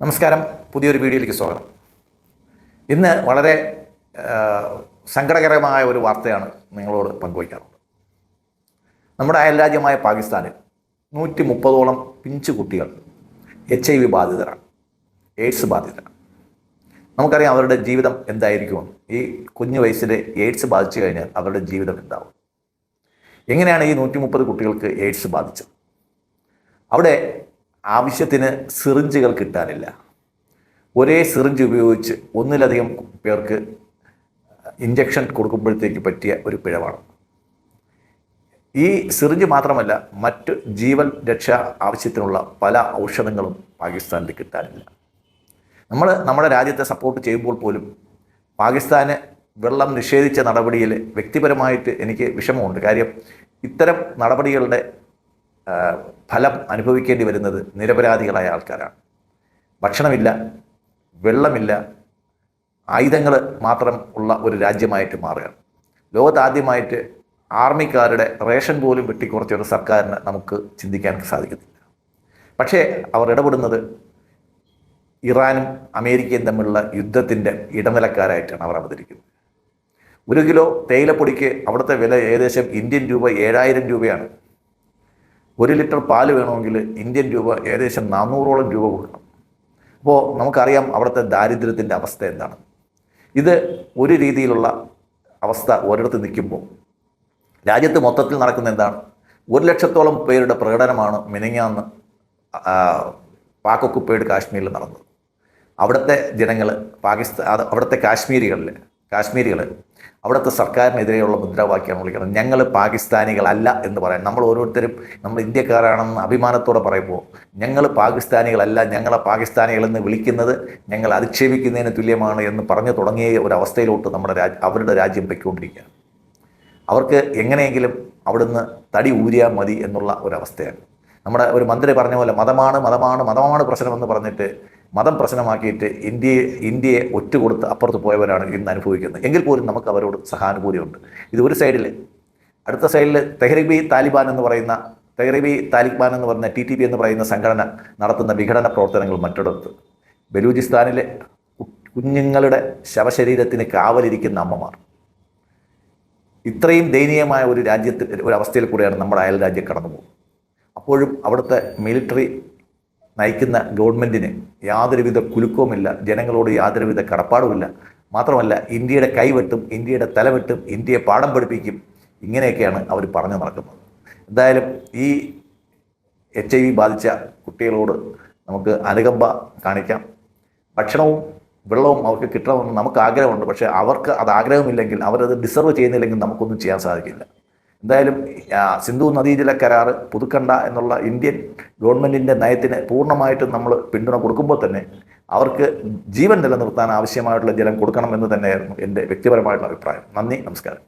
നമസ്കാരം, പുതിയൊരു വീഡിയോയിലേക്ക് സ്വാഗതം. ഇന്ന് വളരെ സങ്കടകരമായ ഒരു വാർത്തയാണ് നിങ്ങളോട് പങ്കുവയ്ക്കാറുള്ളത്. നമ്മുടെ അയൽരാജ്യമായ പാകിസ്ഥാനിൽ 130ഓളം പിഞ്ചു കുട്ടികൾ HIV ബാധിതരാണ്, എയ്ഡ്സ് ബാധിതരാണ്. നമുക്കറിയാം അവരുടെ ജീവിതം എന്തായിരിക്കുമെന്ന്. ഈ കുഞ്ഞു വയസ്സിൽ എയ്ഡ്സ് ബാധിച്ചു കഴിഞ്ഞാൽ അവരുടെ ജീവിതം എന്താവും? എങ്ങനെയാണ് ഈ 130 കുട്ടികൾക്ക് എയ്ഡ്സ് ബാധിച്ചത്? അവിടെ ആവശ്യത്തിന് സിറിഞ്ചുകൾ കിട്ടാനില്ല. ഒരേ സിറിഞ്ച് ഉപയോഗിച്ച് ഒന്നിലധികം പേർക്ക് ഇഞ്ചക്ഷൻ കൊടുക്കുമ്പോഴത്തേക്ക് പറ്റിയ ഒരു പിഴവാണ്. ഈ സിറിഞ്ച് മാത്രമല്ല, മറ്റ് ജീവൻ രക്ഷാ ആവശ്യത്തിനുള്ള പല ഔഷധങ്ങളും പാകിസ്ഥാനിൽ കിട്ടാനില്ല. നമ്മുടെ രാജ്യത്തെ സപ്പോർട്ട് ചെയ്യുമ്പോൾ പോലും പാകിസ്ഥാന് വെള്ളം നിഷേധിച്ച നടപടിയിൽ വ്യക്തിപരമായിട്ട് എനിക്ക് വിഷമമുണ്ട്. കാര്യം ഇത്തരം നടപടികളുടെ ഫലം അനുഭവിക്കേണ്ടി വരുന്നത് നിരപരാധികളായ ആൾക്കാരാണ്. ഭക്ഷണമില്ല, വെള്ളമില്ല, ആയുധങ്ങൾ മാത്രം ഉള്ള ഒരു രാജ്യമായിട്ട് മാറുകയാണ്. ലോകത്താദ്യമായിട്ട് ആർമിക്കാരുടെ റേഷൻ പോലും വെട്ടിക്കുറച്ചൊരു സർക്കാരിന് നമുക്ക് ചിന്തിക്കാൻ സാധിക്കത്തില്ല. പക്ഷേ അവർ ഇടപെടുന്നത് ഇറാനും അമേരിക്കയും തമ്മിലുള്ള യുദ്ധത്തിൻ്റെ ഇടനിലക്കാരായിട്ടാണ് അവർ അവതരിക്കുന്നത്. 1 കിലോ തേയിലപ്പൊടിക്ക് അവിടുത്തെ വില ഏകദേശം ഇന്ത്യൻ രൂപ 7000 രൂപയാണ്. 1 ലിറ്റർ പാല് വേണമെങ്കിൽ ഇന്ത്യൻ രൂപ ഏകദേശം 400ഓളം രൂപ കൊടുക്കണം. അപ്പോൾ നമുക്കറിയാം അവിടുത്തെ ദാരിദ്ര്യത്തിൻ്റെ അവസ്ഥ എന്താണ്. ഇത് ഒരു രീതിയിലുള്ള അവസ്ഥ ഒരിടത്ത് നിൽക്കുമ്പോൾ രാജ്യത്ത് മൊത്തത്തിൽ നടക്കുന്ന എന്താണ്? 1 ലക്ഷത്തോളം പേരുടെ പ്രകടനമാണ് മിനിഞ്ഞാന്ന് പാക് ഒക്കുപ്പൈഡ് കാശ്മീരിൽ നടന്നത്. അവിടുത്തെ ജനങ്ങൾ അവിടുത്തെ കാശ്മീരികൾ അവിടുത്തെ സർക്കാരിനെതിരെയുള്ള മുദ്രാവാക്യമാണ് വിളിക്കുന്നത്. ഞങ്ങൾ പാകിസ്ഥാനികളല്ല എന്ന് പറയാൻ നമ്മൾ ഓരോരുത്തരും നമ്മൾ ഇന്ത്യക്കാരാണെന്ന് അഭിമാനത്തോടെ പറയുമ്പോൾ ഞങ്ങൾ പാകിസ്ഥാനികളല്ല, ഞങ്ങളെ പാകിസ്ഥാനികളെന്ന് വിളിക്കുന്നത് ഞങ്ങൾ അധിക്ഷേപിക്കുന്നതിന് തുല്യമാണ് എന്ന് പറഞ്ഞു തുടങ്ങിയ ഒരവസ്ഥയിലോട്ട് അവരുടെ രാജ്യം പൊയ്ക്കൊണ്ടിരിക്കുകയാണ്. അവർക്ക് എങ്ങനെയെങ്കിലും അവിടുന്ന് തടി ഊരിയാൽ മതി എന്നുള്ള ഒരവസ്ഥയാണ്. നമ്മുടെ ഒരു മന്ത്രി പറഞ്ഞ പോലെ മതമാണ് പ്രശ്നമെന്ന് പറഞ്ഞിട്ട് മതം പ്രശ്നമാക്കിയിട്ട് ഇന്ത്യയെ ഒറ്റുകൊടുത്ത് അപ്പുറത്ത് പോയവരാണ് ഇന്ന് അനുഭവിക്കുന്നത്. എങ്കിൽ പോലും നമുക്ക് അവരോട് സഹാനുഭൂതിയുണ്ട്. ഇത് ഒരു സൈഡിൽ. അടുത്ത സൈഡിൽ തെഹ്രീബി താലിബാൻ എന്ന് പറയുന്ന TTP എന്ന് പറയുന്ന സംഘടന നടത്തുന്ന വിഘടന പ്രവർത്തനങ്ങൾ മറ്റിടത്ത്. ബലൂചിസ്ഥാനിലെ കുഞ്ഞുങ്ങളുടെ ശവശരീരത്തിന് കാവലിരിക്കുന്ന അമ്മമാർ. ഇത്രയും ദയനീയമായ ഒരു അവസ്ഥയിൽ കൂടെയാണ് നമ്മുടെ അയൽ രാജ്യം കടന്നു പോകുന്നത്. അപ്പോഴും അവിടുത്തെ മിലിറ്ററി നയിക്കുന്ന ഗവൺമെൻറ്റിന് യാതൊരുവിധ കുലുക്കവുമില്ല, ജനങ്ങളോട് യാതൊരുവിധ കടപ്പാടുമില്ല. മാത്രമല്ല ഇന്ത്യയുടെ കൈവെട്ടും, ഇന്ത്യയുടെ തലവെട്ടും, ഇന്ത്യയെ പാഠം പഠിപ്പിക്കും, ഇങ്ങനെയൊക്കെയാണ് അവർ പറഞ്ഞു നടക്കുന്നത്. എന്തായാലും ഈ HIV ബാധിച്ച കുട്ടികളോട് നമുക്ക് അനുകമ്പ കാണിക്കാം. ഭക്ഷണവും വെള്ളവും അവർക്ക് കിട്ടണമെന്ന് നമുക്ക് ആഗ്രഹമുണ്ട്. പക്ഷേ അവർക്ക് അത് ആഗ്രഹമില്ലെങ്കിൽ, അവരത് ഡിസർവ് ചെയ്യുന്നില്ലെങ്കിൽ നമുക്കൊന്നും ചെയ്യാൻ സാധിക്കില്ല. എന്തായാലും സിന്ധു നദീജല കരാർ പുതുക്കണ്ട എന്നുള്ള ഇന്ത്യൻ ഗവൺമെൻറ്റിൻ്റെ നയത്തിന് പൂർണ്ണമായിട്ടും നമ്മൾ പിന്തുണ കൊടുക്കുമ്പോൾ തന്നെ അവർക്ക് ജീവൻ നിലനിർത്താൻ ആവശ്യമായിട്ടുള്ള ജലം കൊടുക്കണമെന്ന് തന്നെയായിരുന്നു എൻ്റെ വ്യക്തിപരമായിട്ടുള്ള അഭിപ്രായം. നന്ദി, നമസ്കാരം.